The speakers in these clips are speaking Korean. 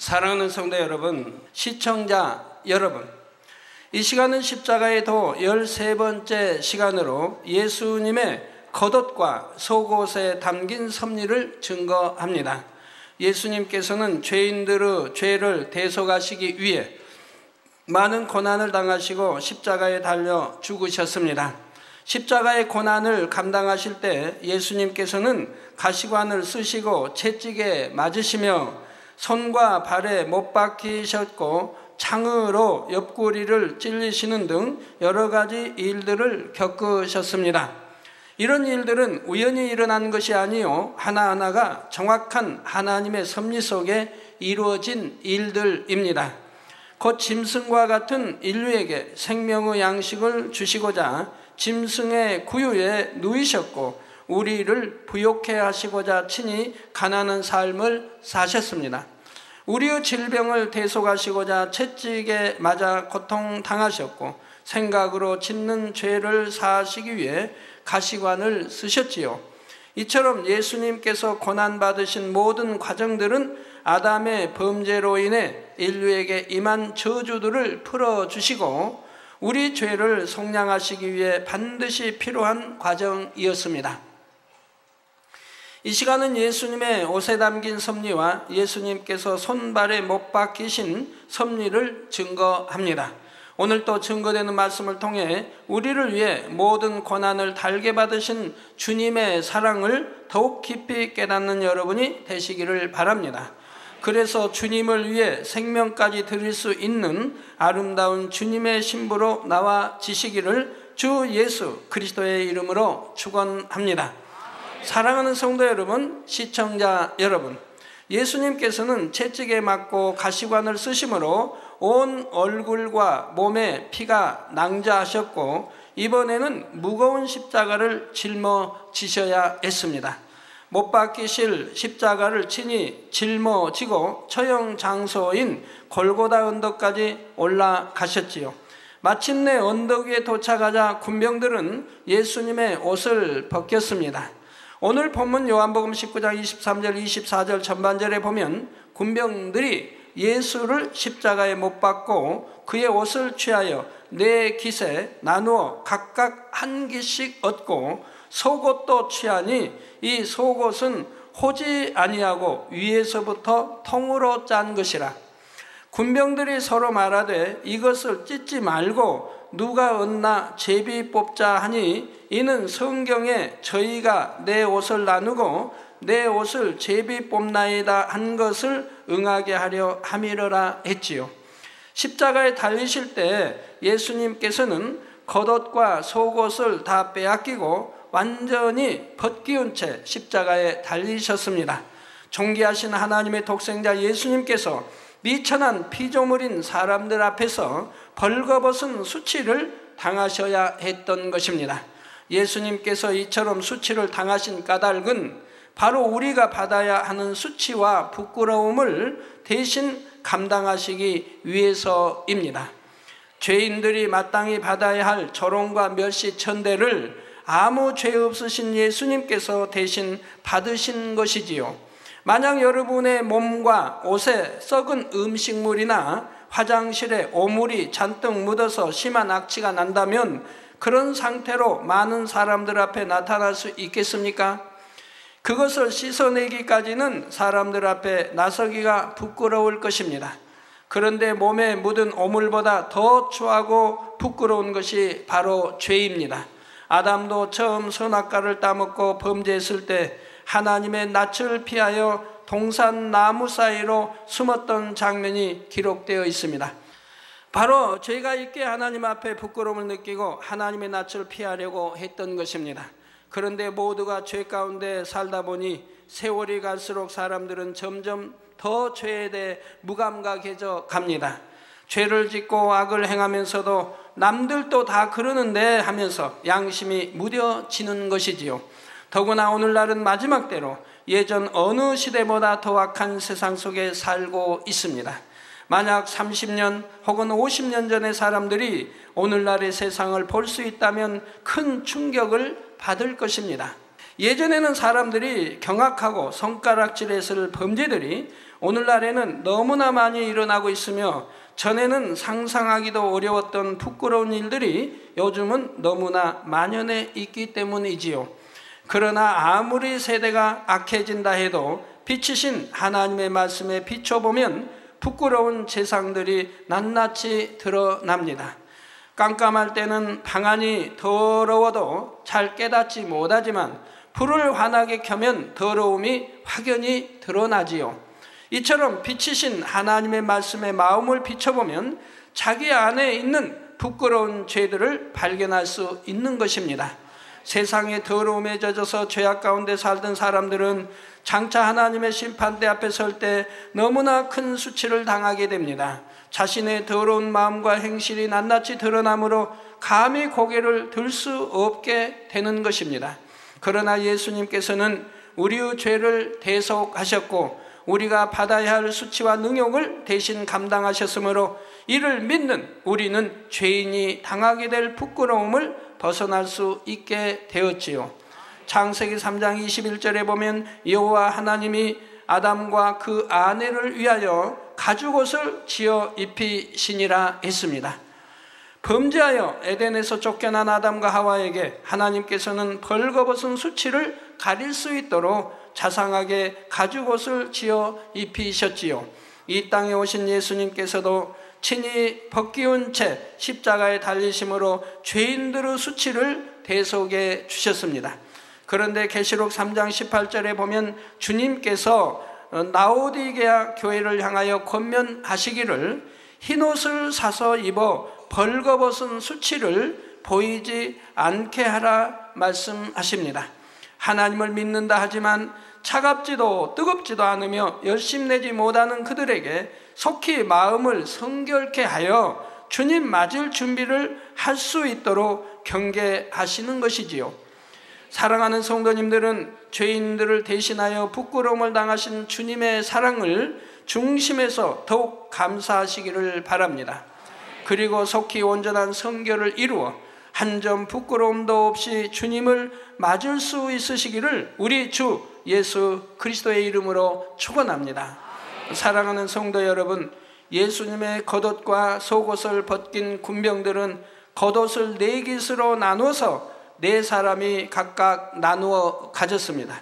사랑하는 성도 여러분, 시청자 여러분, 이 시간은 십자가의 도 13번째 시간으로 예수님의 겉옷과 속옷에 담긴 섭리를 증거합니다. 예수님께서는 죄인들의 죄를 대속하시기 위해 많은 고난을 당하시고 십자가에 달려 죽으셨습니다. 십자가의 고난을 감당하실 때 예수님께서는 가시관을 쓰시고 채찍에 맞으시며 손과 발에 못 박히셨고 창으로 옆구리를 찔리시는 등 여러 가지 일들을 겪으셨습니다. 이런 일들은 우연히 일어난 것이 아니요 하나하나가 정확한 하나님의 섭리 속에 이루어진 일들입니다. 곧 짐승과 같은 인류에게 생명의 양식을 주시고자 짐승의 구유에 누이셨고 우리를 부욕해 하시고자 친히 가난한 삶을 사셨습니다. 우리의 질병을 대속하시고자 채찍에 맞아 고통당하셨고 생각으로 짓는 죄를 사하시기 위해 가시관을 쓰셨지요. 이처럼 예수님께서 고난받으신 모든 과정들은 아담의 범죄로 인해 인류에게 임한 저주들을 풀어주시고 우리 죄를 속량하시기 위해 반드시 필요한 과정이었습니다. 이 시간은 예수님의 옷에 담긴 섭리와 예수님께서 손발에 못 박히신 섭리를 증거합니다. 오늘 또 증거되는 말씀을 통해 우리를 위해 모든 고난을 달게 받으신 주님의 사랑을 더욱 깊이 깨닫는 여러분이 되시기를 바랍니다. 그래서 주님을 위해 생명까지 드릴 수 있는 아름다운 주님의 신부로 나와지시기를 주 예수 그리스도의 이름으로 축원합니다. 사랑하는 성도 여러분, 시청자 여러분, 예수님께서는 채찍에 맞고 가시관을 쓰심으로 온 얼굴과 몸에 피가 낭자하셨고 이번에는 무거운 십자가를 짊어지셔야 했습니다. 못 박히실 십자가를 친히 짊어지고 처형 장소인 골고다 언덕까지 올라가셨지요. 마침내 언덕 위에 도착하자 군병들은 예수님의 옷을 벗겼습니다. 오늘 본문 요한복음 19장 23절 24절 전반절에 보면 군병들이 예수를 십자가에 못 박고 그의 옷을 취하여 네 깃에 나누어 각각 한 깃씩 얻고 속옷도 취하니 이 속옷은 호지 아니하고 위에서부터 통으로 짠 것이라. 군병들이 서로 말하되 이것을 찢지 말고 누가 얻나 제비 뽑자 하니 이는 성경에 저희가 내 옷을 나누고 내 옷을 제비 뽑나이다 한 것을 응하게 하려 함이러라 했지요. 십자가에 달리실 때 예수님께서는 겉옷과 속옷을 다 빼앗기고 완전히 벗기운 채 십자가에 달리셨습니다. 존귀하신 하나님의 독생자 예수님께서 미천한 피조물인 사람들 앞에서 벌거벗은 수치를 당하셔야 했던 것입니다. 예수님께서 이처럼 수치를 당하신 까닭은 바로 우리가 받아야 하는 수치와 부끄러움을 대신 감당하시기 위해서입니다. 죄인들이 마땅히 받아야 할 조롱과 멸시 천대를 아무 죄 없으신 예수님께서 대신 받으신 것이지요. 만약 여러분의 몸과 옷에 썩은 음식물이나 화장실에 오물이 잔뜩 묻어서 심한 악취가 난다면 그런 상태로 많은 사람들 앞에 나타날 수 있겠습니까? 그것을 씻어내기까지는 사람들 앞에 나서기가 부끄러울 것입니다. 그런데 몸에 묻은 오물보다 더 추하고 부끄러운 것이 바로 죄입니다. 아담도 처음 선악과를 따먹고 범죄했을 때 하나님의 낯을 피하여 동산 나무 사이로 숨었던 장면이 기록되어 있습니다. 바로 죄가 있게 하나님 앞에 부끄러움을 느끼고 하나님의 낯을 피하려고 했던 것입니다. 그런데 모두가 죄 가운데 살다 보니 세월이 갈수록 사람들은 점점 더 죄에 대해 무감각해져 갑니다. 죄를 짓고 악을 행하면서도 남들도 다 그러는데 하면서 양심이 무뎌지는 것이지요. 더구나 오늘날은 마지막 때로 예전 어느 시대보다 더 악한 세상 속에 살고 있습니다. 만약 30년 혹은 50년 전의 사람들이 오늘날의 세상을 볼 수 있다면 큰 충격을 받을 것입니다. 예전에는 사람들이 경악하고 손가락질했을 범죄들이 오늘날에는 너무나 많이 일어나고 있으며, 전에는 상상하기도 어려웠던 부끄러운 일들이 요즘은 너무나 만연해 있기 때문이지요. 그러나 아무리 세대가 악해진다 해도 빛이신 하나님의 말씀에 비춰보면 부끄러운 재상들이 낱낱이 드러납니다. 깜깜할 때는 방안이 더러워도 잘 깨닫지 못하지만 불을 환하게 켜면 더러움이 확연히 드러나지요. 이처럼 빛이신 하나님의 말씀에 마음을 비춰보면 자기 안에 있는 부끄러운 죄들을 발견할 수 있는 것입니다. 세상의 더러움에 젖어서 죄악 가운데 살던 사람들은 장차 하나님의 심판대 앞에 설 때 너무나 큰 수치를 당하게 됩니다. 자신의 더러운 마음과 행실이 낱낱이 드러나므로 감히 고개를 들 수 없게 되는 것입니다. 그러나 예수님께서는 우리의 죄를 대속하셨고 우리가 받아야 할 수치와 능욕을 대신 감당하셨으므로 이를 믿는 우리는 죄인이 당하게 될 부끄러움을 벗어날 수 있게 되었지요. 창세기 3장 21절에 보면 여호와 하나님이 아담과 그 아내를 위하여 가죽옷을 지어 입히시니라 했습니다. 범죄하여 에덴에서 쫓겨난 아담과 하와에게 하나님께서는 벌거벗은 수치를 가릴 수 있도록 자상하게 가죽옷을 지어 입히셨지요. 이 땅에 오신 예수님께서도 친히 벗기운 채 십자가에 달리심으로 죄인들의 수치를 대속해 주셨습니다. 그런데 계시록 3장 18절에 보면 주님께서 라오디게아 교회를 향하여 권면하시기를 흰옷을 사서 입어 벌거벗은 수치를 보이지 않게 하라 말씀하십니다. 하나님을 믿는다 하지만 차갑지도 뜨겁지도 않으며 열심내지 못하는 그들에게 속히 마음을 성결케 하여 주님 맞을 준비를 할 수 있도록 경계하시는 것이지요. 사랑하는 성도님들은 죄인들을 대신하여 부끄러움을 당하신 주님의 사랑을 중심에서 더욱 감사하시기를 바랍니다. 그리고 속히 온전한 성결을 이루어 한 점 부끄러움도 없이 주님을 맞을 수 있으시기를 우리 주 예수 그리스도의 이름으로 축원합니다. 사랑하는 성도 여러분, 예수님의 겉옷과 속옷을 벗긴 군병들은 겉옷을 4깃으로 나누어서 4사람이 각각 나누어 가졌습니다.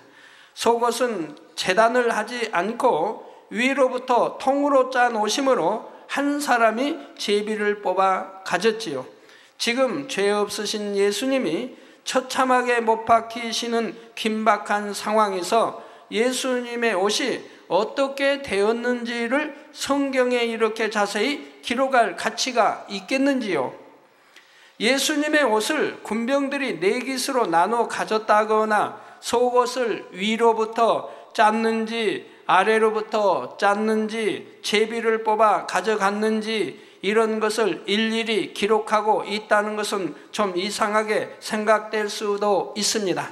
속옷은 재단을 하지 않고 위로부터 통으로 짠 옷이므로 한 사람이 제비를 뽑아 가졌지요. 지금 죄 없으신 예수님이 처참하게 못 박히시는 긴박한 상황에서 예수님의 옷이 어떻게 되었는지를 성경에 이렇게 자세히 기록할 가치가 있겠는지요? 예수님의 옷을 군병들이 4깃으로 나눠 가졌다거나 속옷을 위로부터 짰는지 아래로부터 짰는지 제비를 뽑아 가져갔는지 이런 것을 일일이 기록하고 있다는 것은 좀 이상하게 생각될 수도 있습니다.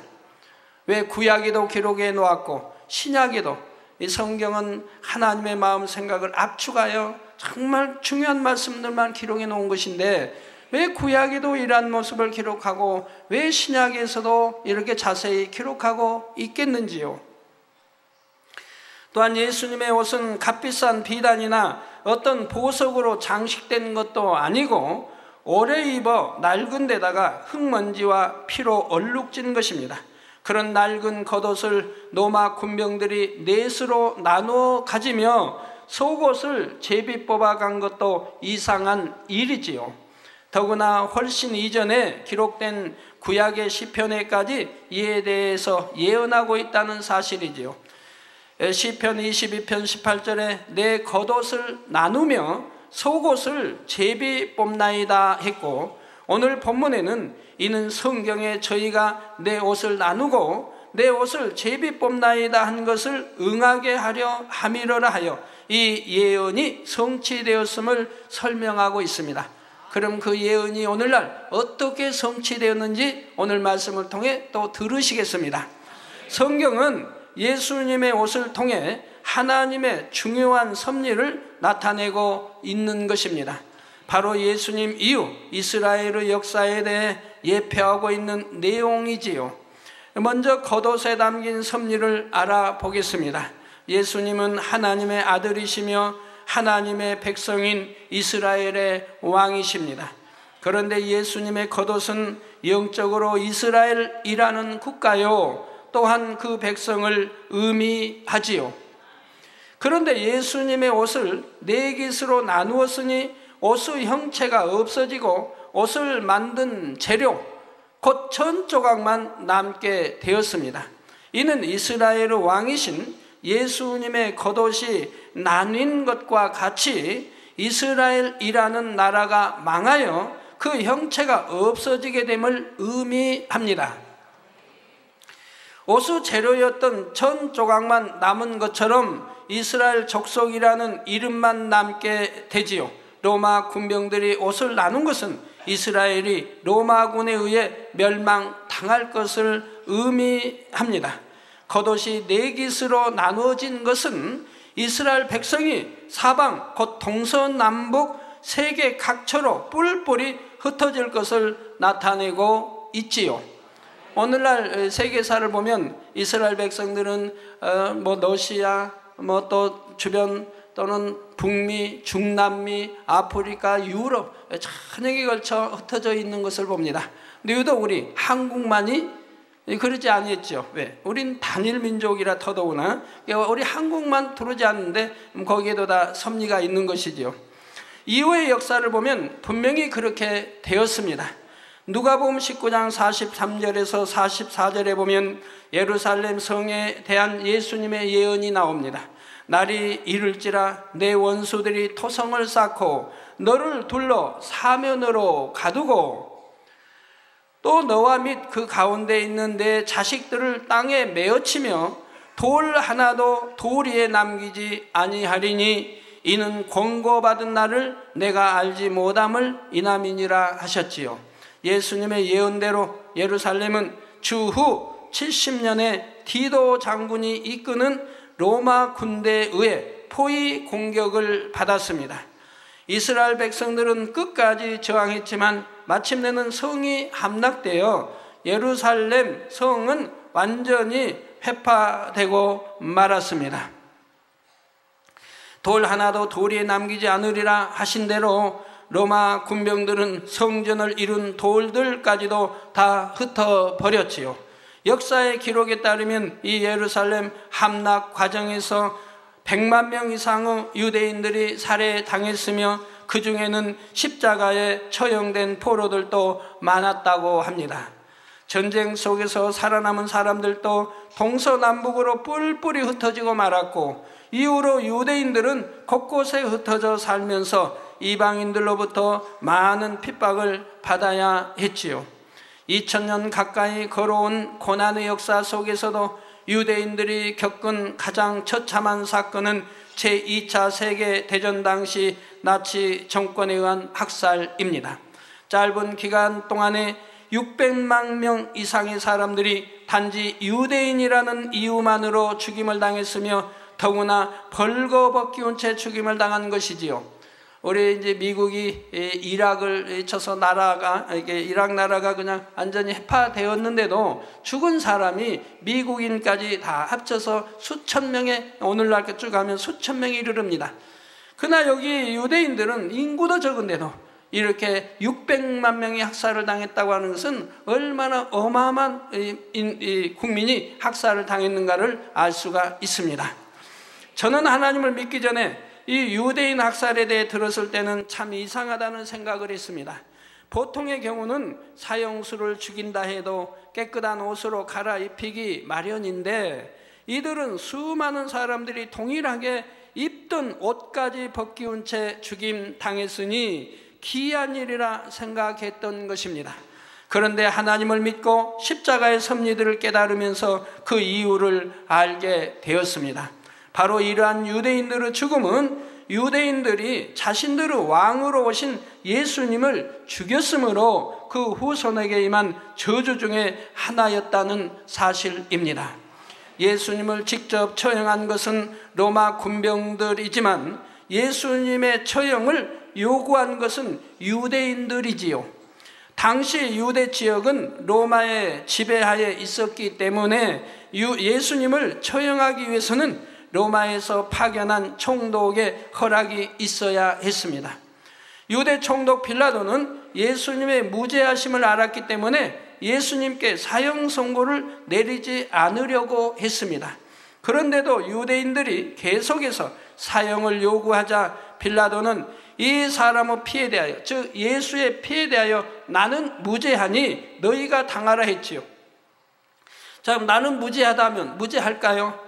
왜 구약에도 기록해 놓았고 신약에도, 이 성경은 하나님의 마음 생각을 압축하여 정말 중요한 말씀들만 기록해 놓은 것인데 왜 구약에도 이러한 모습을 기록하고 왜 신약에서도 이렇게 자세히 기록하고 있겠는지요? 또한 예수님의 옷은 값비싼 비단이나 어떤 보석으로 장식된 것도 아니고 오래 입어 낡은 데다가 흙먼지와 피로 얼룩진 것입니다. 그런 낡은 겉옷을 로마 군병들이 4수로 나누어 가지며 속옷을 제비 뽑아간 것도 이상한 일이지요. 더구나 훨씬 이전에 기록된 구약의 시편에까지 이에 대해서 예언하고 있다는 사실이지요. 시편 22편 18절에 내 겉옷을 나누며 속옷을 제비 뽑나이다 했고, 오늘 본문에는 이는 성경에 저희가 내 옷을 나누고 내 옷을 제비 뽑나이다 한 것을 응하게 하려 함이러라 하여 이 예언이 성취되었음을 설명하고 있습니다. 그럼 그 예언이 오늘날 어떻게 성취되었는지 오늘 말씀을 통해 또 들으시겠습니다. 성경은 예수님의 옷을 통해 하나님의 중요한 섭리를 나타내고 있는 것입니다. 바로 예수님 이후 이스라엘의 역사에 대해 예표하고 있는 내용이지요. 먼저 겉옷에 담긴 섭리를 알아보겠습니다. 예수님은 하나님의 아들이시며 하나님의 백성인 이스라엘의 왕이십니다. 그런데 예수님의 겉옷은 영적으로 이스라엘이라는 국가요, 또한 그 백성을 의미하지요. 그런데 예수님의 옷을 네 깃으로 나누었으니 옷의 형체가 없어지고 옷을 만든 재료, 곧 천 조각만 남게 되었습니다. 이는 이스라엘의 왕이신 예수님의 겉옷이 나뉜 것과 같이 이스라엘이라는 나라가 망하여 그 형체가 없어지게 됨을 의미합니다. 옷의 재료였던 천 조각만 남은 것처럼 이스라엘 족속이라는 이름만 남게 되지요. 로마 군병들이 옷을 나눈 것은 이스라엘이 로마군에 의해 멸망당할 것을 의미합니다. 겉옷이 네 깃으로 나누어진 것은 이스라엘 백성이 사방 곧 동서남북 세계 각처로 뿔뿔이 흩어질 것을 나타내고 있지요. 오늘날 세계사를 보면 이스라엘 백성들은 러시아, 또 주변 또는 북미, 중남미, 아프리카, 유럽 전역에 걸쳐 흩어져 있는 것을 봅니다. 근데 유독 우리 한국만이 그러지 아니했죠. 왜? 우린 단일 민족이라 더더구나 우리 한국만 두르지 않는데 거기에도 다 섭리가 있는 것이지요. 이후의 역사를 보면 분명히 그렇게 되었습니다. 누가복음 19장 43절에서 44절에 보면 예루살렘 성에 대한 예수님의 예언이 나옵니다. 날이 이를지라 내 원수들이 토성을 쌓고 너를 둘러 사면으로 가두고 또 너와 및 그 가운데 있는 내 자식들을 땅에 메어치며 돌 하나도 돌 위에 남기지 아니하리니 이는 권고받은 나를 내가 알지 못함을 이남이니라 하셨지요. 예수님의 예언대로 예루살렘은 주후 70년에 디도 장군이 이끄는 로마 군대에 의해 포위 공격을 받았습니다. 이스라엘 백성들은 끝까지 저항했지만 마침내는 성이 함락되어 예루살렘 성은 완전히 회파되고 말았습니다. 돌 하나도 돌 위에 남기지 않으리라 하신 대로 로마 군병들은 성전을 이룬 돌들까지도 다 흩어버렸지요. 역사의 기록에 따르면 이 예루살렘 함락 과정에서 100만 명 이상의 유대인들이 살해당했으며 그 중에는 십자가에 처형된 포로들도 많았다고 합니다. 전쟁 속에서 살아남은 사람들도 동서남북으로 뿔뿔이 흩어지고 말았고 이후로 유대인들은 곳곳에 흩어져 살면서 이방인들로부터 많은 핍박을 받아야 했지요. 2000년 가까이 걸어온 고난의 역사 속에서도 유대인들이 겪은 가장 처참한 사건은 제2차 세계대전 당시 나치 정권에 의한 학살입니다. 짧은 기간 동안에 600만 명 이상의 사람들이 단지 유대인이라는 이유만으로 죽임을 당했으며 더구나 벌거벗기운 채 죽임을 당한 것이지요. 우리 이제 미국이 이락을 쳐서 이락 나라가 그냥 완전히 해파되었는데도 죽은 사람이 미국인까지 다 합쳐서 수천 명에 오늘날 쭉 가면 수천 명이 이르릅니다. 그러나 여기 유대인들은 인구도 적은데도 이렇게 600만 명이 학살을 당했다고 하는 것은 얼마나 어마어마한 국민이 학살을 당했는가를 알 수가 있습니다. 저는 하나님을 믿기 전에 이 유대인 학살에 대해 들었을 때는 참 이상하다는 생각을 했습니다. 보통의 경우는 사형수를 죽인다 해도 깨끗한 옷으로 갈아입히기 마련인데 이들은 수많은 사람들이 동일하게 입던 옷까지 벗기운 채 죽임 당했으니 기이한 일이라 생각했던 것입니다. 그런데 하나님을 믿고 십자가의 섭리들을 깨달으면서 그 이유를 알게 되었습니다. 바로 이러한 유대인들의 죽음은 유대인들이 자신들의 왕으로 오신 예수님을 죽였으므로 그 후손에게 임한 저주 중에 하나였다는 사실입니다. 예수님을 직접 처형한 것은 로마 군병들이지만 예수님의 처형을 요구한 것은 유대인들이지요. 당시 유대 지역은 로마의 지배하에 있었기 때문에 예수님을 처형하기 위해서는 로마에서 파견한 총독의 허락이 있어야 했습니다. 유대 총독 빌라도는 예수님의 무죄하심을 알았기 때문에 예수님께 사형 선고를 내리지 않으려고 했습니다. 그런데도 유대인들이 계속해서 사형을 요구하자 빌라도는 이 사람의 피에 대하여, 즉 예수의 피에 대하여 나는 무죄하니 너희가 당하라 했지요. 자, 나는 무죄하다면 무죄할까요?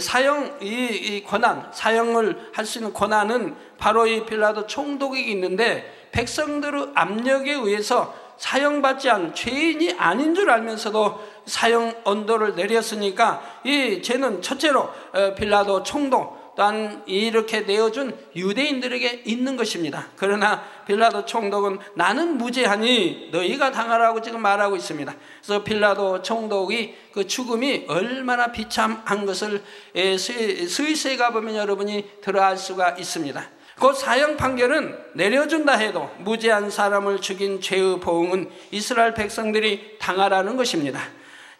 사형, 이 권한, 사형을 할 수 있는 권한은 바로 이 빌라도 총독에게 있는데, 백성들의 압력에 의해서 사형받지 않은 죄인이 아닌 줄 알면서도 사형 언도를 내렸으니까 이 죄는 첫째로 빌라도 총독 또한 이렇게 내어준 유대인들에게 있는 것입니다. 그러나 빌라도 총독은 나는 무죄하니 너희가 당하라고 지금 말하고 있습니다. 그래서 빌라도 총독이 그 죽음이 얼마나 비참한 것을 스위스에 가보면 여러분이 들어알 수가 있습니다. 그 사형 판결은 내려준다 해도 무죄한 사람을 죽인 죄의 보응은 이스라엘 백성들이 당하라는 것입니다.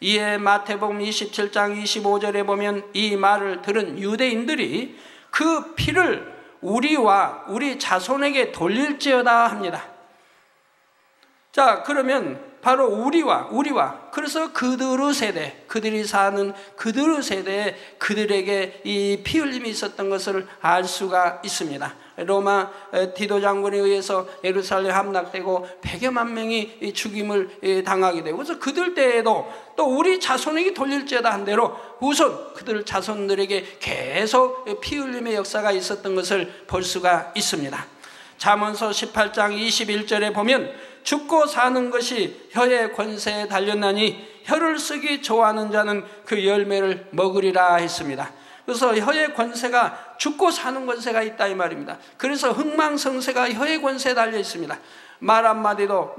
이에 마태복음 27장 25절에 보면 이 말을 들은 유대인들이 그 피를 우리와 우리 자손에게 돌릴지어다 합니다. 자, 그러면 바로 우리와 그래서 그들의 세대, 그들이 사는 그들의 세대에 그들에게 이 피 흘림이 있었던 것을 알 수가 있습니다. 로마 디도 장군에 의해서 예루살렘 함락되고 100여만 명이 죽임을 당하게 되고, 그래서 그들 때에도 또 우리 자손에게 돌릴지어다 한 대로 우선 그들 자손들에게 계속 피 흘림의 역사가 있었던 것을 볼 수가 있습니다. 잠언서 18장 21절에 보면 죽고 사는 것이 혀의 권세에 달렸나니 혀를 쓰기 좋아하는 자는 그 열매를 먹으리라 했습니다. 그래서 혀의 권세가, 죽고 사는 권세가 있다 이 말입니다. 그래서 흥망성쇠가 혀의 권세에 달려 있습니다. 말 한마디도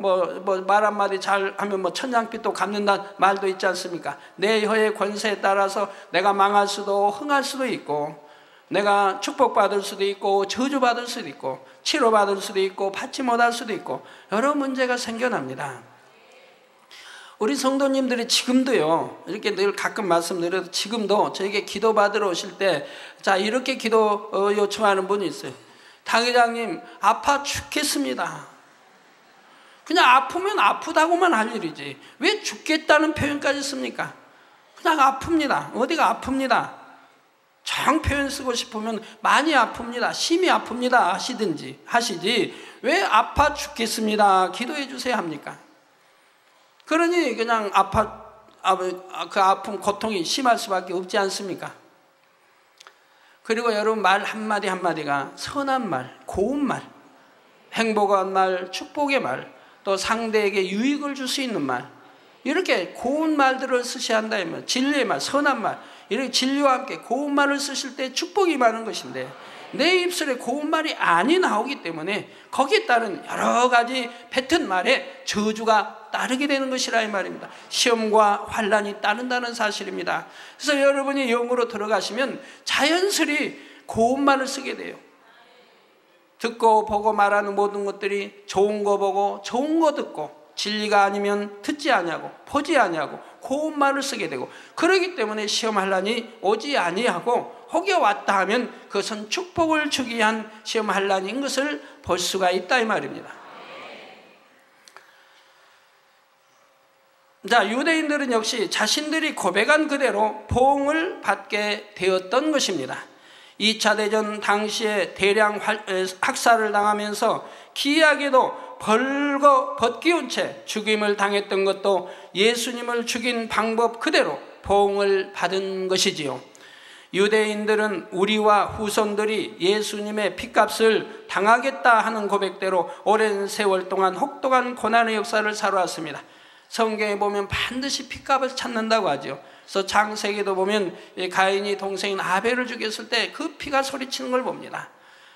말 한마디 잘하면 천냥빚도 갚는다는 말도 있지 않습니까? 내 혀의 권세에 따라서 내가 망할 수도 흥할 수도 있고, 내가 축복받을 수도 있고 저주받을 수도 있고 치료받을 수도 있고 받지 못할 수도 있고 여러 문제가 생겨납니다. 우리 성도님들이 지금도요, 이렇게 늘 가끔 말씀드려도 지금도 저에게 기도받으러 오실 때 자, 이렇게 기도 요청하는 분이 있어요. 당회장님, 아파 죽겠습니다. 그냥 아프면 아프다고만 할 일이지 왜 죽겠다는 표현까지 씁니까? 그냥 아픕니다. 어디가 아픕니다. 정 표현 쓰고 싶으면 많이 아픕니다, 심히 아픕니다 하시지 왜 아파 죽겠습니다 기도해 주세요 합니까? 그러니 그냥 그 아픔, 고통이 심할 수밖에 없지 않습니까? 그리고 여러분, 말 한마디 한마디가 선한 말, 고운 말, 행복한 말, 축복의 말, 또 상대에게 유익을 줄 수 있는 말, 이렇게 고운 말들을 쓰셔야 한다 하면, 진리의 말, 선한 말, 이렇게 진리와 함께 고운 말을 쓰실 때 축복이 많은 것인데 내 입술에 고운 말이 아니 나오기 때문에 거기에 따른 여러 가지 뱉은 말에 저주가 따르게 되는 것이라 이 말입니다. 시험과 환난이 따른다는 사실입니다. 그래서 여러분이 영으로 들어가시면 자연스레 고운 말을 쓰게 돼요. 듣고 보고 말하는 모든 것들이 좋은 거 보고 좋은 거 듣고, 진리가 아니면 듣지 아니하고 보지 아니하고 고운 말을 쓰게 되고, 그러기 때문에 시험 환난이 오지 아니하고 혹여 왔다 하면 그것은 축복을 주기 위한 시험 환난인 것을 볼 수가 있다 이 말입니다. 자, 유대인들은 역시 자신들이 고백한 그대로 보응을 받게 되었던 것입니다. 2차 대전 당시에 대량 학살을 당하면서 기이하게도 벗기운 채 죽임을 당했던 것도 예수님을 죽인 방법 그대로 보응을 받은 것이지요. 유대인들은 우리와 후손들이 예수님의 피값을 당하겠다 하는 고백대로 오랜 세월 동안 혹독한 고난의 역사를 살아왔습니다. 성경에 보면 반드시 피값을 찾는다고 하죠. 그래서 창세기도 보면 가인이 동생인 아벨을 죽였을 때 그 피가 소리치는 걸 봅니다.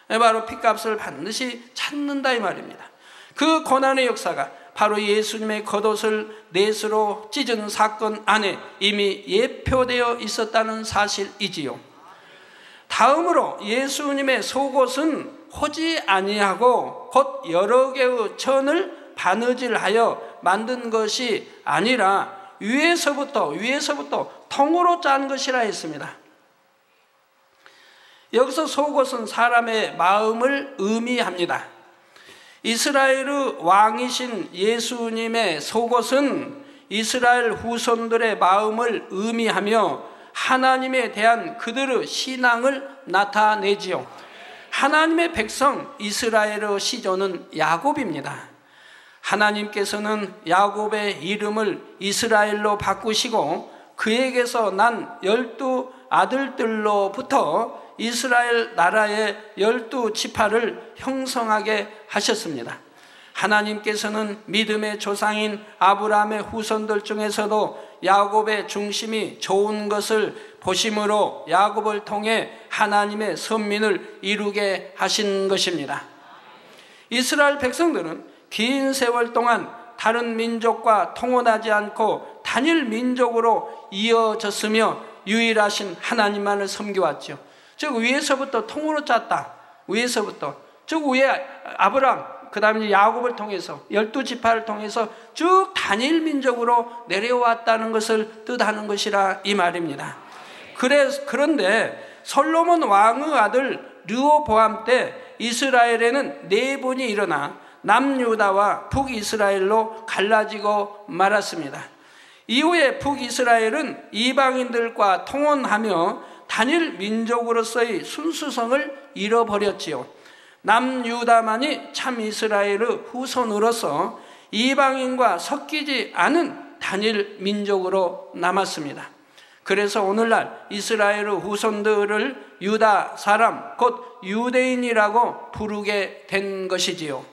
바로 피값을 반드시 찾는다 이 말입니다. 그 고난의 역사가 바로 예수님의 겉옷을 넷으로 찢은 사건 안에 이미 예표되어 있었다는 사실이지요. 다음으로 예수님의 속옷은 호지 아니하고 곧 여러 개의 천을 바느질하여 만든 것이 아니라 위에서부터 통으로 짠 것이라 했습니다. 여기서 속옷은 사람의 마음을 의미합니다. 이스라엘의 왕이신 예수님의 속옷은 이스라엘 후손들의 마음을 의미하며 하나님에 대한 그들의 신앙을 나타내지요. 하나님의 백성 이스라엘의 시조는 야곱입니다. 하나님께서는 야곱의 이름을 이스라엘로 바꾸시고 그에게서 난 12 아들들로부터 이스라엘 나라의 12지파를 형성하게 하셨습니다. 하나님께서는 믿음의 조상인 아브라함의 후손들 중에서도 야곱의 중심이 좋은 것을 보심으로 야곱을 통해 하나님의 선민을 이루게 하신 것입니다. 이스라엘 백성들은 긴 세월 동안 다른 민족과 통혼하지 않고 단일 민족으로 이어졌으며 유일하신 하나님만을 섬겨왔죠. 즉 위에서부터 통으로 짰다. 위에서부터 즉 위에 아브라함 그 다음에 야곱을 통해서 12지파를 통해서 쭉 단일 민족으로 내려왔다는 것을 뜻하는 것이라 이 말입니다. 그런데 솔로몬 왕의 아들 르호보암 때 이스라엘에는 4분이 일어나 남유다와 북이스라엘로 갈라지고 말았습니다. 이후에 북이스라엘은 이방인들과 통혼하며 단일 민족으로서의 순수성을 잃어버렸지요. 남유다만이 참 이스라엘의 후손으로서 이방인과 섞이지 않은 단일 민족으로 남았습니다. 그래서 오늘날 이스라엘의 후손들을 유다 사람 곧 유대인이라고 부르게 된 것이지요.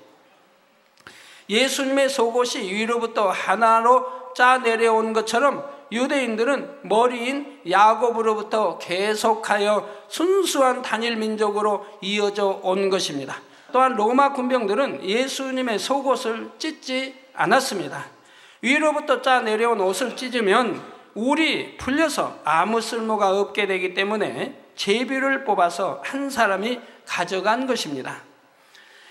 예수님의 속옷이 위로부터 하나로 짜 내려온 것처럼 유대인들은 머리인 야곱으로부터 계속하여 순수한 단일 민족으로 이어져 온 것입니다. 또한 로마 군병들은 예수님의 속옷을 찢지 않았습니다. 위로부터 짜 내려온 옷을 찢으면 울이 풀려서 아무 쓸모가 없게 되기 때문에 제비를 뽑아서 한 사람이 가져간 것입니다.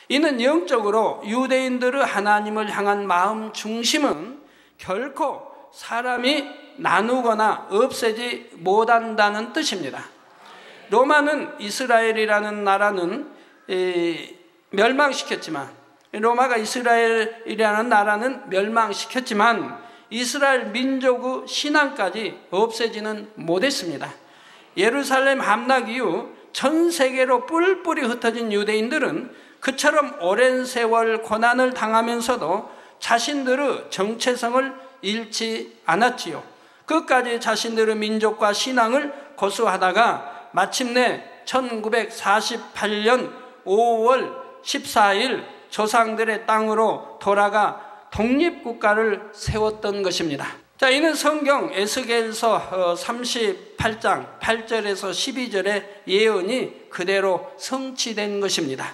이는 영적으로 유대인들의 하나님을 향한 마음 중심은 결코 사람이 나누거나 없애지 못한다는 뜻입니다. 로마는 이스라엘이라는 나라는 멸망시켰지만 로마가 이스라엘이라는 나라는 멸망시켰지만 이스라엘 민족의 신앙까지 없애지는 못했습니다. 예루살렘 함락 이후 전 세계로 뿔뿔이 흩어진 유대인들은 그처럼 오랜 세월 고난을 당하면서도 자신들의 정체성을 잃지 않았지요. 끝까지 자신들의 민족과 신앙을 고수하다가 마침내 1948년 5월 14일 조상들의 땅으로 돌아가 독립국가를 세웠던 것입니다. 자, 이는 성경 에스겔서 38장 8절에서 12절의 예언이 그대로 성취된 것입니다.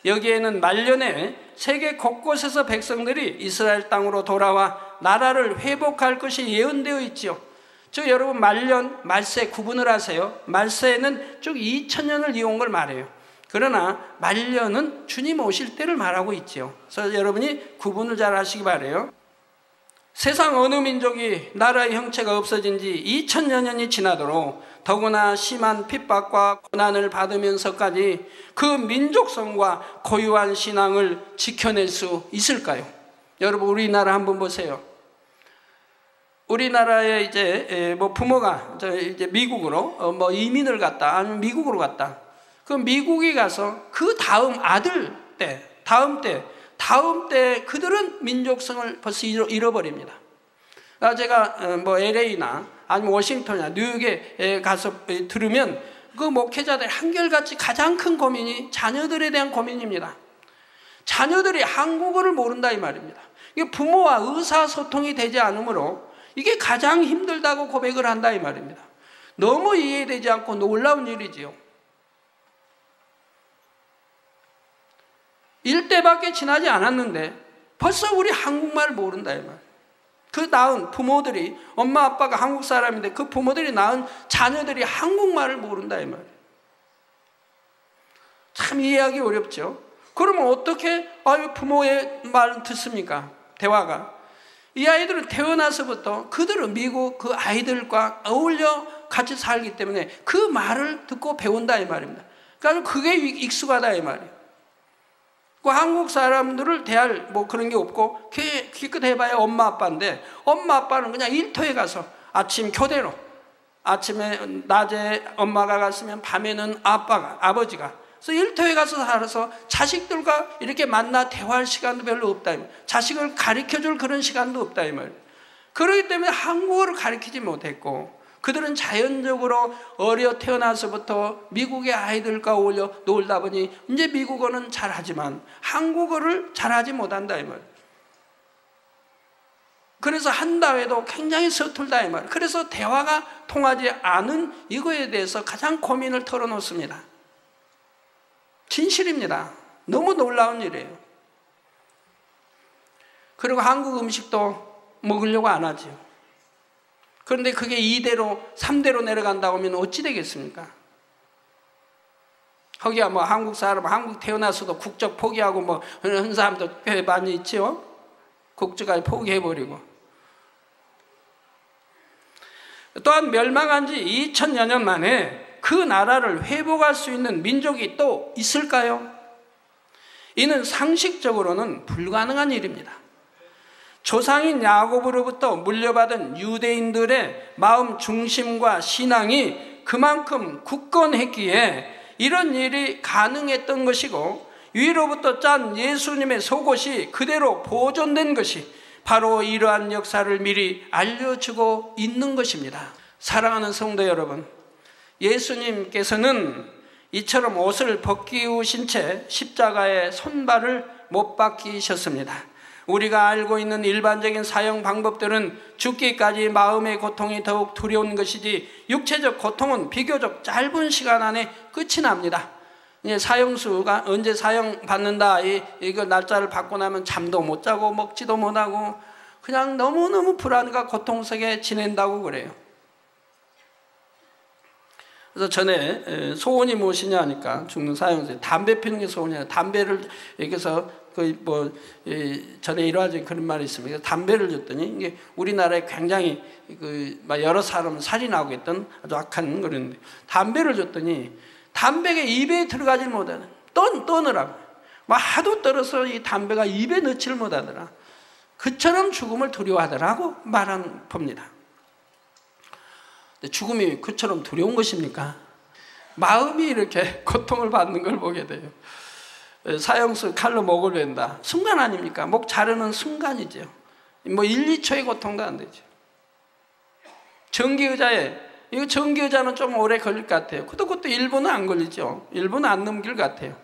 여기에는 말년에 세계 곳곳에서 백성들이 이스라엘 땅으로 돌아와 나라를 회복할 것이 예언되어 있지요. 즉 여러분 말년, 말세 구분을 하세요. 말세는 쭉 2000년을 이어온 걸 말해요. 그러나 말년은 주님 오실 때를 말하고 있지요. 그래서 여러분이 구분을 잘 하시기 바라요. 세상 어느 민족이 나라의 형체가 없어진 지 2000여 년이 지나도록 더구나 심한 핍박과 고난을 받으면서까지 그 민족성과 고유한 신앙을 지켜낼 수 있을까요? 여러분 우리나라 한번 보세요. 우리나라에 이제 부모가 이제 미국으로 이민을 갔다 아니면 미국으로 갔다. 그 미국에 가서 그 다음 아들 때, 다음 때 그들은 민족성을 벌써 잃어버립니다. 제가 LA나 아니면 워싱턴이나 뉴욕에 가서 들으면 그 목회자들 한결같이 가장 큰 고민이 자녀들에 대한 고민입니다. 자녀들이 한국어를 모른다 이 말입니다. 이게 부모와 의사소통이 되지 않으므로 이게 가장 힘들다고 고백을 한다 이 말입니다. 너무 이해되지 않고 놀라운 일이지요. 일대밖에 지나지 않았는데 벌써 우리 한국말을 모른다 이 말. 그 낳은 부모들이 엄마 아빠가 한국 사람인데 그 부모들이 낳은 자녀들이 한국말을 모른다 이 말. 참 이해하기 어렵죠. 그러면 어떻게 부모의 말을 듣습니까? 대화가. 이 아이들은 태어나서부터 그들은 미국 그 아이들과 어울려 같이 살기 때문에 그 말을 듣고 배운다 이 말입니다. 그러니까 그게 익숙하다 이 말이에요. 그 한국 사람들을 대할 그런 게 없고 기껏 해봐야 엄마 아빠인데, 엄마 아빠는 그냥 일터에 가서 아침 교대로, 아침에 낮에 엄마가 갔으면 밤에는 아버지가, 그래서 일터에 가서 살아서 자식들과 이렇게 만나 대화할 시간도 별로 없다. 자식을 가르쳐줄 그런 시간도 없다 이 말이에요. 그렇기 때문에 한국어를 가르치지 못했고, 그들은 자연적으로 어려 태어나서부터 미국의 아이들과 어울려 놀다 보니 이제 미국어는 잘하지만 한국어를 잘하지 못한다 이 말이에요. 그래서 한다 해도 굉장히 서툴다 이 말이에요. 그래서 대화가 통하지 않은 이거에 대해서 가장 고민을 털어놓습니다. 진실입니다. 너무 놀라운 일이에요. 그리고 한국 음식도 먹으려고 안 하죠. 그런데 그게 2대로 3대로 내려간다고 하면 어찌 되겠습니까? 거기야 한국 사람, 한국 태어나서도 국적 포기하고 그런 사람도 꽤 많이 있죠. 국적까지 포기해버리고. 또한 멸망한 지 2000여 년 만에 그 나라를 회복할 수 있는 민족이 또 있을까요? 이는 상식적으로는 불가능한 일입니다. 조상인 야곱으로부터 물려받은 유대인들의 마음 중심과 신앙이 그만큼 굳건했기에 이런 일이 가능했던 것이고, 위로부터 짠 예수님의 속옷이 그대로 보존된 것이 바로 이러한 역사를 미리 알려주고 있는 것입니다. 사랑하는 성도 여러분, 예수님께서는 이처럼 옷을 벗기우신 채 십자가에 손발을 못 박히셨습니다. 우리가 알고 있는 일반적인 사형 방법들은 죽기까지 마음의 고통이 더욱 두려운 것이지, 육체적 고통은 비교적 짧은 시간 안에 끝이 납니다. 사형수가 언제 사형 받는다 이거 날짜를 받고 나면 잠도 못 자고 먹지도 못하고 그냥 너무너무 불안과 고통 속에 지낸다고 그래요. 그래서 전에 소원이 무엇이냐 하니까 죽는 사형수, 담배 피우는 게 소원이냐. 담배를 여기서 전에 일화적인 그런 말이 있습니다. 담배를 줬더니 이게 우리나라에 굉장히 여러 사람을 살인하고 있던 아주 악한 그런데, 담배를 줬더니 담배가 입에 들어가질 못하는, 떠느라고 하도 떨어서 이 담배가 입에 넣지를 못하더라. 그처럼 죽음을 두려워하더라고 말한 겁니다. 죽음이 그처럼 두려운 것입니까? 마음이 이렇게 고통을 받는 걸 보게 돼요. 사형수 칼로 목을 벤다. 순간 아닙니까? 목 자르는 순간이죠. 1, 2초의 고통도 안 되죠. 이거 전기의자는 좀 오래 걸릴 것 같아요. 그것도 1분은 안 걸리죠. 1분 안 넘길 것 같아요.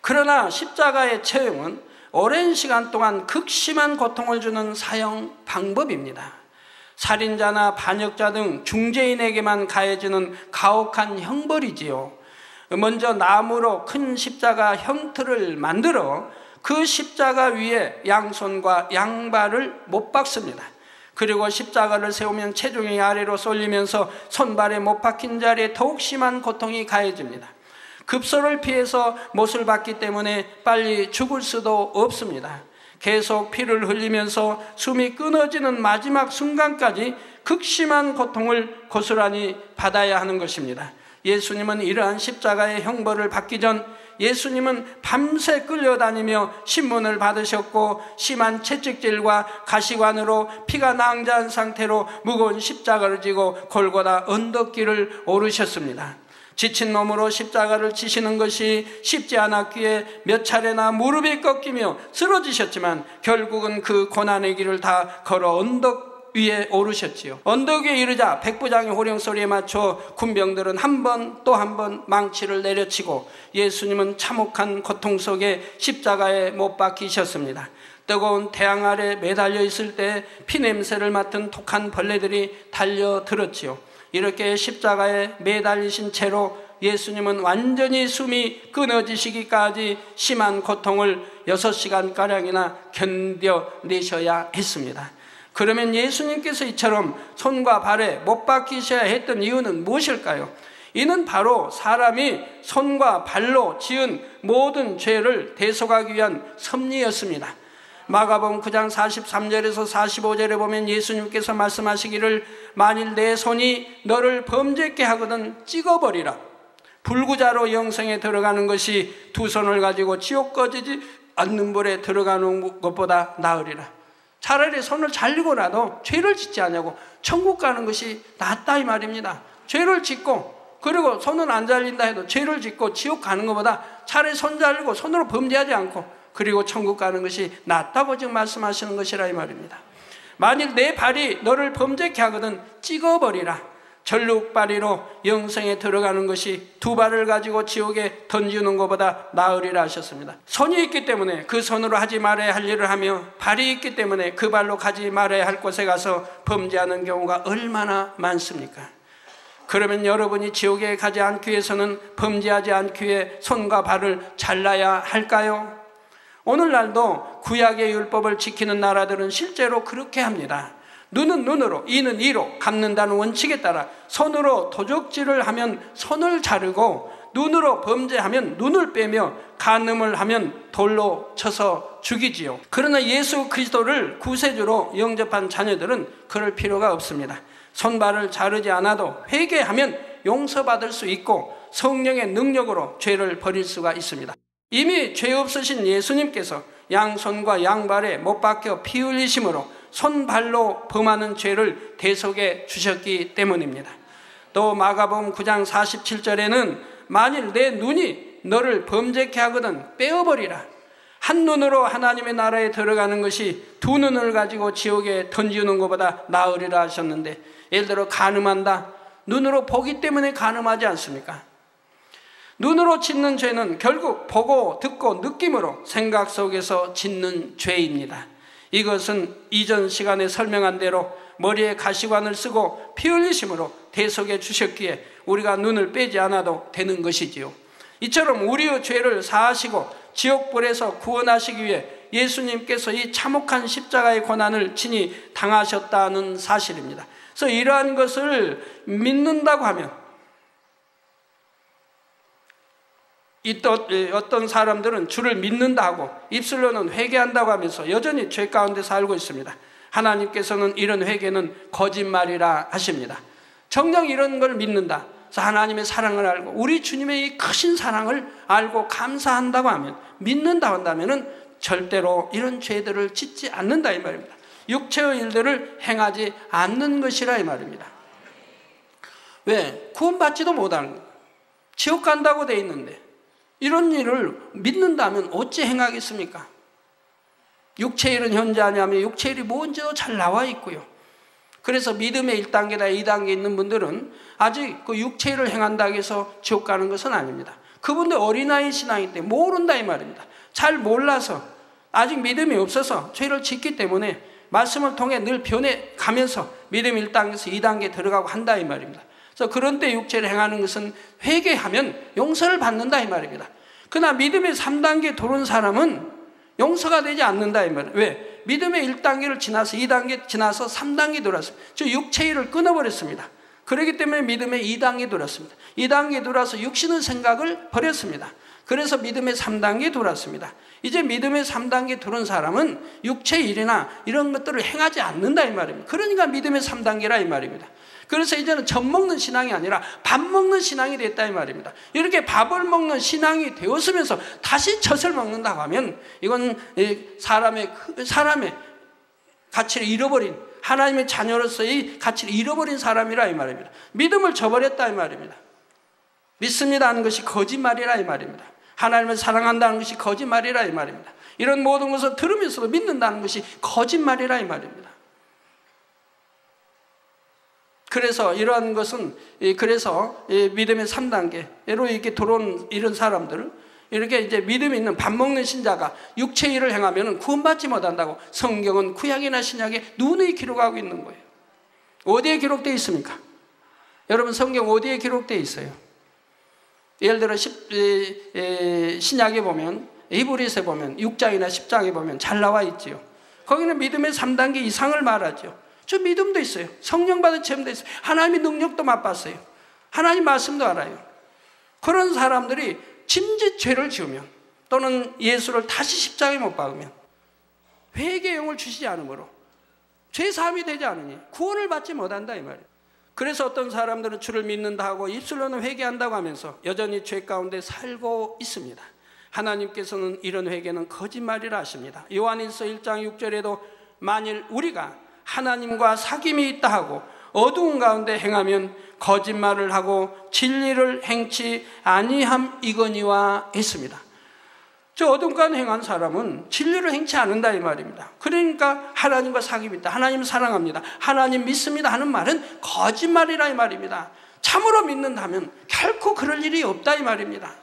그러나 십자가의 처형은 오랜 시간 동안 극심한 고통을 주는 사형 방법입니다. 살인자나 반역자 등 중죄인에게만 가해지는 가혹한 형벌이지요. 먼저 나무로 큰 십자가 형틀을 만들어 그 십자가 위에 양손과 양발을 못 박습니다. 그리고 십자가를 세우면 체중이 아래로 쏠리면서 손발에 못 박힌 자리에 더욱 심한 고통이 가해집니다. 급소를 피해서 못을 박기 때문에 빨리 죽을 수도 없습니다. 계속 피를 흘리면서 숨이 끊어지는 마지막 순간까지 극심한 고통을 고스란히 받아야 하는 것입니다. 예수님은 이러한 십자가의 형벌을 받기 전 예수님은 밤새 끌려다니며 신문을 받으셨고, 심한 채찍질과 가시관으로 피가 낭자한 상태로 무거운 십자가를 지고 골고다 언덕길을 오르셨습니다. 지친 몸으로 십자가를 지시는 것이 쉽지 않았기에 몇 차례나 무릎이 꺾이며 쓰러지셨지만 결국은 그 고난의 길을 다 걸어 언덕 위에 오르셨지요. 언덕 위에 이르자 백부장의 호령소리에 맞춰 군병들은 한 번 또 한 번 망치를 내려치고 예수님은 참혹한 고통 속에 십자가에 못 박히셨습니다. 뜨거운 태양 아래 매달려 있을 때 피냄새를 맡은 독한 벌레들이 달려들었지요. 이렇게 십자가에 매달리신 채로 예수님은 완전히 숨이 끊어지시기까지 심한 고통을 6시간가량이나 견뎌내셔야 했습니다. 그러면 예수님께서 이처럼 손과 발에 못 박히셔야 했던 이유는 무엇일까요? 이는 바로 사람이 손과 발로 지은 모든 죄를 대속하기 위한 섭리였습니다. 마가복음 9장 43절에서 45절에 보면 예수님께서 말씀하시기를 만일 내 손이 너를 범죄케 하거든 찍어버리라. 불구자로 영생에 들어가는 것이 두 손을 가지고 지옥 꺼지지 않는 불에 들어가는 것보다 나으리라. 차라리 손을 잘리고라도 죄를 짓지 않냐고 천국 가는 것이 낫다 이 말입니다. 죄를 짓고 그리고 손은 안 잘린다 해도 죄를 짓고 지옥 가는 것보다 차라리 손 잘리고 손으로 범죄하지 않고 그리고 천국 가는 것이 낫다고 지금 말씀하시는 것이라 이 말입니다. 만일 내 발이 너를 범죄케 하거든 찍어버리라. 절룩발이로 영생에 들어가는 것이 두 발을 가지고 지옥에 던지는 것보다 나으리라 하셨습니다. 손이 있기 때문에 그 손으로 하지 말아야 할 일을 하며 발이 있기 때문에 그 발로 가지 말아야 할 곳에 가서 범죄하는 경우가 얼마나 많습니까? 그러면 여러분이 지옥에 가지 않기 위해서는 범죄하지 않기 위해 손과 발을 잘라야 할까요? 오늘날도 구약의 율법을 지키는 나라들은 실제로 그렇게 합니다. 눈은 눈으로, 이는 이로 갚는다는 원칙에 따라 손으로 도적질을 하면 손을 자르고 눈으로 범죄하면 눈을 빼며 간음을 하면 돌로 쳐서 죽이지요. 그러나 예수 그리스도를 구세주로 영접한 자녀들은 그럴 필요가 없습니다. 손발을 자르지 않아도 회개하면 용서받을 수 있고 성령의 능력으로 죄를 버릴 수가 있습니다. 이미 죄 없으신 예수님께서 양손과 양발에 못 박혀 피 흘리심으로 손발로 범하는 죄를 대속해 주셨기 때문입니다. 또 마가복음 9장 47절에는 만일 내 눈이 너를 범죄케 하거든 빼어버리라. 한 눈으로 하나님의 나라에 들어가는 것이 두 눈을 가지고 지옥에 던지는 것보다 나으리라 하셨는데, 예를 들어 간음한다. 눈으로 보기 때문에 간음하지 않습니까? 눈으로 짓는 죄는 결국 보고 듣고 느낌으로 생각 속에서 짓는 죄입니다. 이것은 이전 시간에 설명한 대로 머리에 가시관을 쓰고 피 흘리심으로 대속해 주셨기에 우리가 눈을 빼지 않아도 되는 것이지요. 이처럼 우리의 죄를 사하시고 지옥불에서 구원하시기 위해 예수님께서 이 참혹한 십자가의 고난을 친히 당하셨다는 사실입니다. 그래서 이러한 것을 믿는다고 하면 어떤 사람들은 주를 믿는다 하고 입술로는 회개한다고 하면서 여전히 죄 가운데 살고 있습니다. 하나님께서는 이런 회개는 거짓말이라 하십니다. 정녕 이런 걸 믿는다. 그래서 하나님의 사랑을 알고 우리 주님의 이 크신 사랑을 알고 감사한다고 하면, 믿는다 한다면 절대로 이런 죄들을 짓지 않는다 이 말입니다. 육체의 일들을 행하지 않는 것이라 이 말입니다. 왜? 구원받지도 못하는 거예요. 지옥 간다고 돼 있는데 이런 일을 믿는다면 어찌 행하겠습니까? 육체일은 현재 아니하면 육체일이 먼저 잘 나와 있고요. 그래서 믿음의 1단계나 2단계 있는 분들은 아직 그 육체일을 행한다고 해서 지옥 가는 것은 아닙니다. 그분들 어린아이 신앙이 때문에 모른다 이 말입니다. 잘 몰라서 아직 믿음이 없어서 죄를 짓기 때문에 말씀을 통해 늘 변해가면서 믿음 1단계에서 2단계 들어가고 한다 이 말입니다. 그래서 그런 때 육체를 행하는 것은 회개하면 용서를 받는다 이 말입니다. 그러나 믿음의 3단계 들어온 사람은 용서가 되지 않는다 이 말이에요. 왜? 믿음의 1단계를 지나서 2단계 지나서 3단계 들어왔습니다. 저 육체의 일을 끊어버렸습니다. 그렇기 때문에 믿음의 2단계 들어왔습니다. 2단계 들어와서 육신의 생각을 버렸습니다. 그래서 믿음의 3단계 들어왔습니다. 이제 믿음의 3단계 들어온 사람은 육체의 일이나 이런 것들을 행하지 않는다 이 말입니다. 그러니까 믿음의 3단계라 이 말입니다. 그래서 이제는 젖 먹는 신앙이 아니라 밥 먹는 신앙이 됐다 이 말입니다. 이렇게 밥을 먹는 신앙이 되었으면서 다시 젖을 먹는다고 하면 이건 사람의 가치를 잃어버린, 하나님의 자녀로서의 가치를 잃어버린 사람이라 이 말입니다. 믿음을 저버렸다 이 말입니다. 믿습니다 하는 것이 거짓말이라 이 말입니다. 하나님을 사랑한다는 것이 거짓말이라 이 말입니다. 이런 모든 것을 들으면서도 믿는다는 것이 거짓말이라 이 말입니다. 그래서 이러한 것은, 그래서 믿음의 3단계로 이렇게 들어온 이런 사람들, 이렇게 이제 믿음이 있는 밥 먹는 신자가 육체의 일을 행하면 구원받지 못한다고 성경은 구약이나 신약에 누누이 기록하고 있는 거예요. 어디에 기록되어 있습니까? 여러분 성경 어디에 기록되어 있어요? 예를 들어 신약에 보면, 히브리서에 보면 6장이나 10장에 보면 잘 나와 있지요. 거기는 믿음의 3단계 이상을 말하죠. 저 믿음도 있어요. 성령 받은 체험도 있어요. 하나님의 능력도 맛봤어요. 하나님 말씀도 알아요. 그런 사람들이 짐짓 죄를 지으면 또는 예수를 다시 십자가에 못 박으면 회개의 영을 주시지 않으므로 죄 사함이 되지 않으니 구원을 받지 못한다 이 말이에요. 그래서 어떤 사람들은 주를 믿는다 하고 입술로는 회개한다고 하면서 여전히 죄 가운데 살고 있습니다. 하나님께서는 이런 회개는 거짓말이라 하십니다. 요한일서 1장 6절에도 만일 우리가 하나님과 사귐이 있다 하고 어두운 가운데 행하면 거짓말을 하고 진리를 행치 아니함이거니와 했습니다. 저 어두운 가운데 행한 사람은 진리를 행치 않는다 이 말입니다. 그러니까 하나님과 사귐이 있다, 하나님 사랑합니다, 하나님 믿습니다 하는 말은 거짓말이라 이 말입니다. 참으로 믿는다면 결코 그럴 일이 없다 이 말입니다.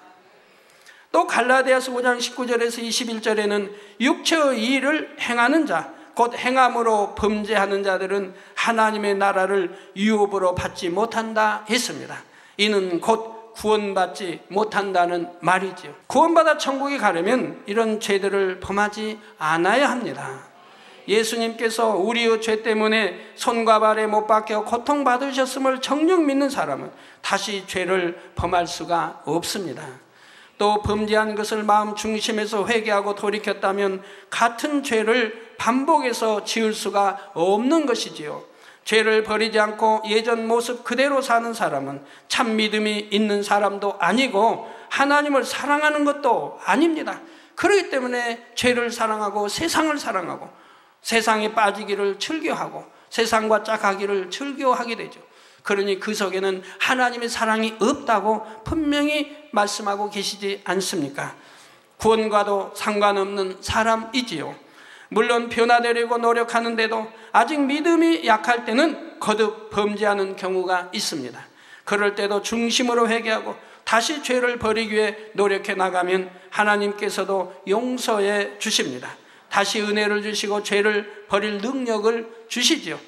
또 갈라디아서 5장 19절에서 21절에는 육체의 일을 행하는 자, 곧 행함으로 범죄하는 자들은 하나님의 나라를 유업으로 받지 못한다 했습니다. 이는 곧 구원받지 못한다는 말이지요. 구원받아 천국에 가려면 이런 죄들을 범하지 않아야 합니다. 예수님께서 우리의 죄 때문에 손과 발에 못 박혀 고통받으셨음을 정녕 믿는 사람은 다시 죄를 범할 수가 없습니다. 또 범죄한 것을 마음 중심에서 회개하고 돌이켰다면 같은 죄를 반복해서 지을 수가 없는 것이지요. 죄를 버리지 않고 예전 모습 그대로 사는 사람은 참 믿음이 있는 사람도 아니고 하나님을 사랑하는 것도 아닙니다. 그렇기 때문에 죄를 사랑하고 세상을 사랑하고 세상에 빠지기를 즐겨하고 세상과 짝하기를 즐겨하게 되죠. 그러니 그 속에는 하나님의 사랑이 없다고 분명히 말씀하고 계시지 않습니까? 구원과도 상관없는 사람이지요. 물론 변화되려고 노력하는데도 아직 믿음이 약할 때는 거듭 범죄하는 경우가 있습니다. 그럴 때도 중심으로 회개하고 다시 죄를 버리기 위해 노력해 나가면 하나님께서도 용서해 주십니다. 다시 은혜를 주시고 죄를 버릴 능력을 주시지요.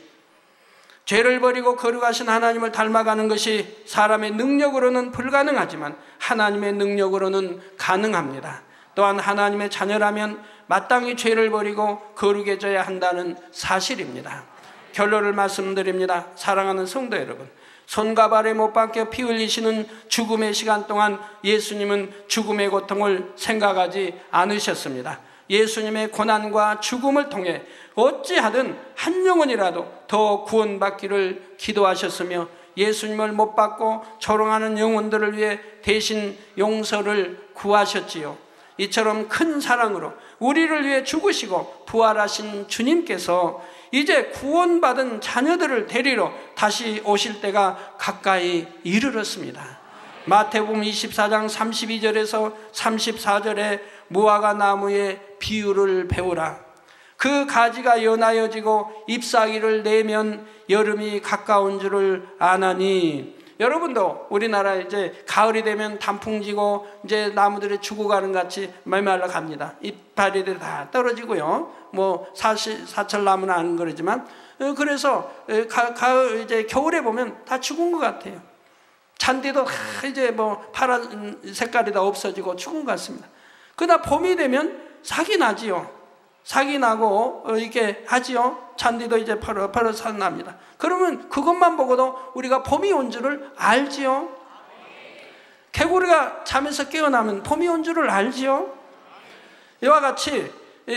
죄를 버리고 거룩하신 하나님을 닮아가는 것이 사람의 능력으로는 불가능하지만 하나님의 능력으로는 가능합니다. 또한 하나님의 자녀라면 마땅히 죄를 버리고 거룩해져야 한다는 사실입니다. 결론을 말씀드립니다. 사랑하는 성도 여러분, 손과 발에 못 박혀 피 흘리시는 죽음의 시간 동안 예수님은 죽음의 고통을 생각하지 않으셨습니다. 예수님의 고난과 죽음을 통해 어찌하든 한 영혼이라도 더 구원받기를 기도하셨으며 예수님을 못 받고 조롱하는 영혼들을 위해 대신 용서를 구하셨지요. 이처럼 큰 사랑으로 우리를 위해 죽으시고 부활하신 주님께서 이제 구원받은 자녀들을 데리러 다시 오실 때가 가까이 이르렀습니다. 마태복음 24장 32절에서 34절에 무화과 나무의 비유를 배우라. 그 가지가 연하여지고 잎사귀를 내면 여름이 가까운 줄을 아나니. 여러분도 우리나라 이제 가을이 되면 단풍 지고 이제 나무들이 죽어가는 같이 메말라 갑니다. 이파리들이 다 떨어지고요. 뭐 사철나무는 안 그러지만 그래서 가을 이제 겨울에 보면 다 죽은 것 같아요. 잔디도 이제 뭐 파란 색깔이 다 없어지고 죽은 것 같습니다. 그러나 봄이 되면 싹이 나지요. 싹이 나고 이렇게 하지요. 잔디도 이제 퍼러퍼러 납니다. 그러면 그것만 보고도 우리가 봄이 온 줄을 알지요. 개구리가 잠에서 깨어나면 봄이 온 줄을 알지요. 이와 같이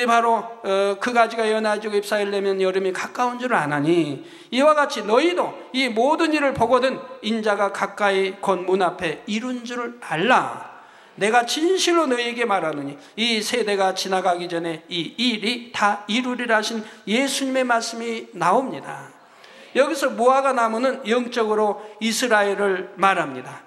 바로 그 가지가 연해지고 잎사귀를 내면 여름이 가까운 줄을 아나니 이와 같이 너희도 이 모든 일을 보거든 인자가 가까이 곧 문 앞에 이룬 줄을 알라. 내가 진실로 너희에게 말하노니 이 세대가 지나가기 전에 이 일이 다 이루리라 하신 예수님의 말씀이 나옵니다. 여기서 무화과 나무는 영적으로 이스라엘을 말합니다.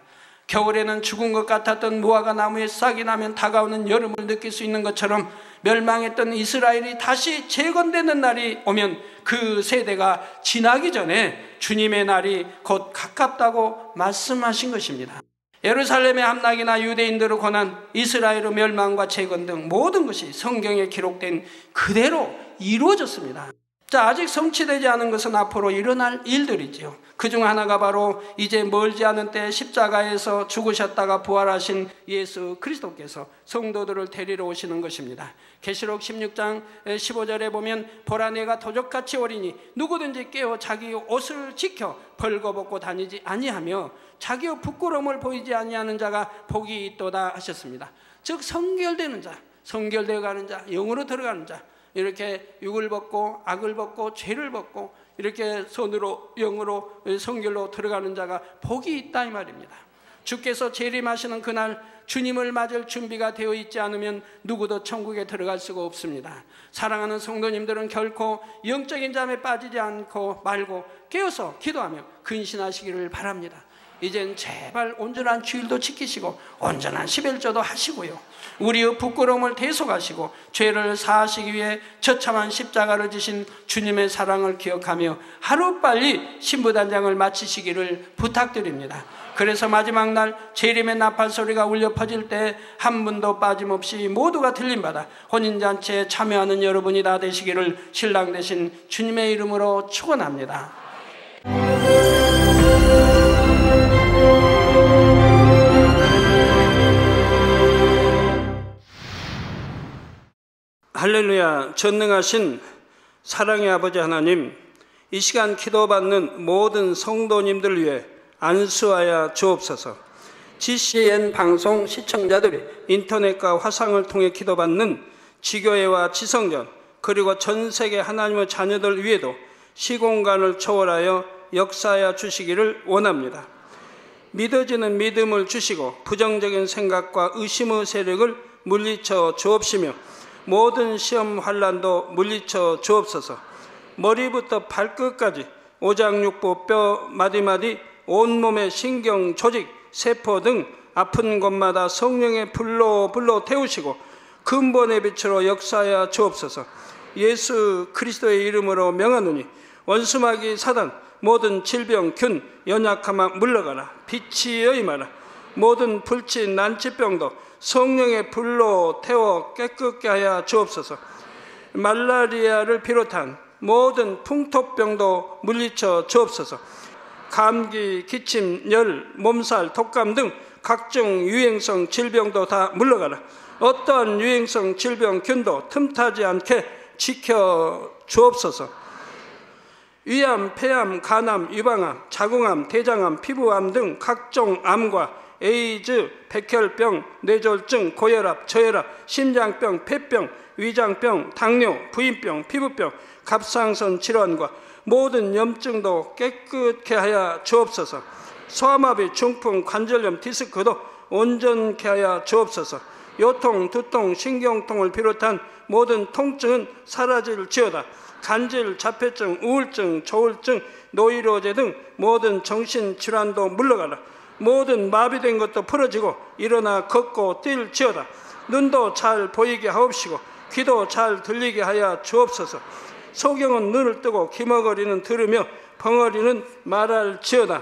겨울에는 죽은 것 같았던 무화과 나무에 싹이 나면 다가오는 여름을 느낄 수 있는 것처럼 멸망했던 이스라엘이 다시 재건되는 날이 오면 그 세대가 지나기 전에 주님의 날이 곧 가깝다고 말씀하신 것입니다. 예루살렘의 함락이나 유대인들을 권한 이스라엘의 멸망과 재건 등 모든 것이 성경에 기록된 그대로 이루어졌습니다. 자, 아직 성취되지 않은 것은 앞으로 일어날 일들이지요. 그중 하나가 바로 이제 멀지 않은 때 십자가에서 죽으셨다가 부활하신 예수 그리스도께서 성도들을 데리러 오시는 것입니다. 계시록 16장 15절에 보면 보라 내가 도적같이 오리니 누구든지 깨어 자기 옷을 지켜 벌거벗고 다니지 아니하며 자기의 부끄러움을 보이지 아니하는 자가 복이 있도다 하셨습니다. 즉 성결되는 자, 성결되어 가는 자, 영으로 들어가는 자, 이렇게 육을 벗고 악을 벗고 죄를 벗고 이렇게 손으로 영으로 성결로 들어가는 자가 복이 있다 이 말입니다. 주께서 재림하시는 그날 주님을 맞을 준비가 되어 있지 않으면 누구도 천국에 들어갈 수가 없습니다. 사랑하는 성도님들은 결코 영적인 잠에 빠지지 않고 말고 깨어서 기도하며 근신하시기를 바랍니다. 이젠 제발 온전한 주일도 지키시고 온전한 십일조도 하시고요, 우리의 부끄러움을 대속하시고 죄를 사하시기 위해 처참한 십자가를 지신 주님의 사랑을 기억하며 하루빨리 신부단장을 마치시기를 부탁드립니다. 그래서 마지막 날 재림의 나팔 소리가 울려 퍼질 때 한 분도 빠짐없이 모두가 들림받아 혼인잔치에 참여하는 여러분이 다 되시기를 신랑 되신 주님의 이름으로 축원합니다. 할렐루야. 전능하신 사랑의 아버지 하나님, 이 시간 기도받는 모든 성도님들 위해 안수하여 주옵소서. GCN 방송 시청자들이 인터넷과 화상을 통해 기도받는 지교회와 지성전 그리고 전 세계 하나님의 자녀들 위에도 시공간을 초월하여 역사하여 주시기를 원합니다. 믿어지는 믿음을 주시고 부정적인 생각과 의심의 세력을 물리쳐 주옵시며 모든 시험 환난도 물리쳐 주옵소서. 머리부터 발끝까지 오장육부 뼈 마디마디 온몸의 신경 조직 세포 등 아픈 곳마다 성령의 불로 태우시고 근본의 빛으로 역사하여 주옵소서. 예수 그리스도의 이름으로 명하노니 원수마귀 사단 모든 질병 균 연약함아 물러가라. 빛이 임하라. 모든 불친 난치병도 성령의 불로 태워 깨끗게 하여 주옵소서. 말라리아를 비롯한 모든 풍토병도 물리쳐 주옵소서. 감기, 기침, 열, 몸살, 독감 등 각종 유행성 질병도 다 물러가라. 어떠한 유행성 질병균도 틈타지 않게 지켜 주옵소서. 위암, 폐암, 간암, 유방암, 자궁암, 대장암, 피부암 등 각종 암과 에이즈, 백혈병, 뇌졸중, 고혈압, 저혈압, 심장병, 폐병, 위장병, 당뇨, 부인병, 피부병, 갑상선 질환과 모든 염증도 깨끗게 하여 주옵소서. 소아마비, 중풍, 관절염, 디스크도 온전케 하여 주옵소서. 요통, 두통, 신경통을 비롯한 모든 통증은 사라질지어다. 간질, 자폐증, 우울증, 조울증, 노이로제 등 모든 정신질환도 물러가라. 모든 마비된 것도 풀어지고 일어나 걷고 뛸지어다. 눈도 잘 보이게 하옵시고 귀도 잘 들리게 하여 주옵소서. 소경은 눈을 뜨고 기머거리는 들으며 벙어리는 말할지어다.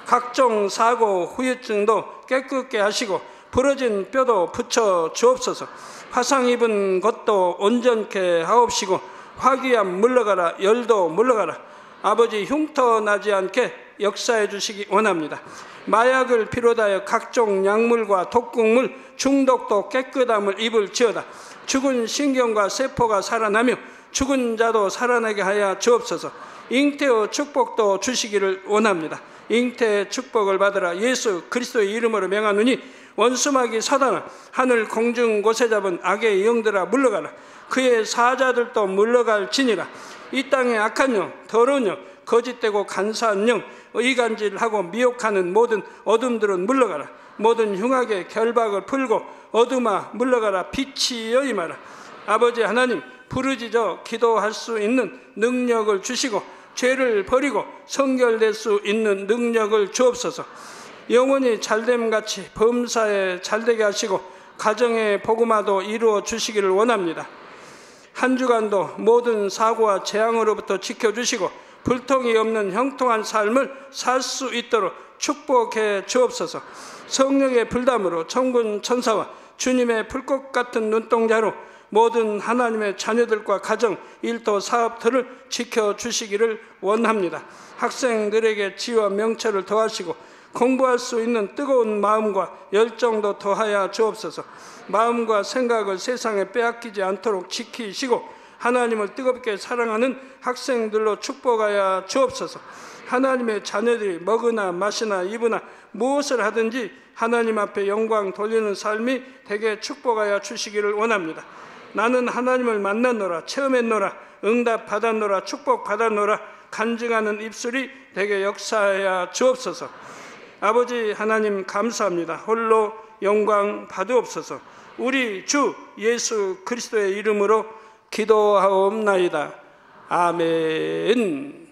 각종 사고 후유증도 깨끗게 하시고 부러진 뼈도 붙여 주옵소서. 화상 입은 것도 온전케 하옵시고 화기암 물러가라. 열도 물러가라. 아버지 흉터 나지 않게 역사해 주시기 원합니다. 마약을 비롯하여 각종 약물과 독극물 중독도 깨끗함을 입을지어다. 죽은 신경과 세포가 살아나며 죽은 자도 살아나게 하여 주옵소서. 잉태의 축복도 주시기를 원합니다. 잉태의 축복을 받으라. 예수 그리스도의 이름으로 명하노니 원수마귀 사단아, 하늘 공중 곳에 잡은 악의 영들아 물러가라. 그의 사자들도 물러갈지니라. 이 땅의 악한 영, 더러운 영, 거짓되고 간사한 영, 의간질하고 미혹하는 모든 어둠들은 물러가라. 모든 흉악의 결박을 풀고 어둠아 물러가라. 빛이 임하라. 아버지 하나님, 부르짖어 기도할 수 있는 능력을 주시고 죄를 버리고 성결될 수 있는 능력을 주옵소서. 영원히 잘됨같이 범사에 잘되게 하시고 가정의 복음화도 이루어 주시기를 원합니다. 한 주간도 모든 사고와 재앙으로부터 지켜주시고 불통이 없는 형통한 삶을 살 수 있도록 축복해 주옵소서. 성령의 불담으로 천군 천사와 주님의 불꽃 같은 눈동자로 모든 하나님의 자녀들과 가정, 일터, 사업들을 지켜주시기를 원합니다. 학생들에게 지혜와 명철을 더하시고 공부할 수 있는 뜨거운 마음과 열정도 더하여 주옵소서. 마음과 생각을 세상에 빼앗기지 않도록 지키시고 하나님을 뜨겁게 사랑하는 학생들로 축복하여 주옵소서. 하나님의 자녀들이 먹으나 마시나 입으나 무엇을 하든지 하나님 앞에 영광 돌리는 삶이 되게 축복하여 주시기를 원합니다. 나는 하나님을 만났노라, 체험했노라, 응답 받았노라, 축복 받았노라 간증하는 입술이 되게 역사하여 주옵소서. 아버지 하나님 감사합니다. 홀로 영광 받으옵소서. 우리 주 예수 그리스도의 이름으로 기도하옵나이다. 아멘.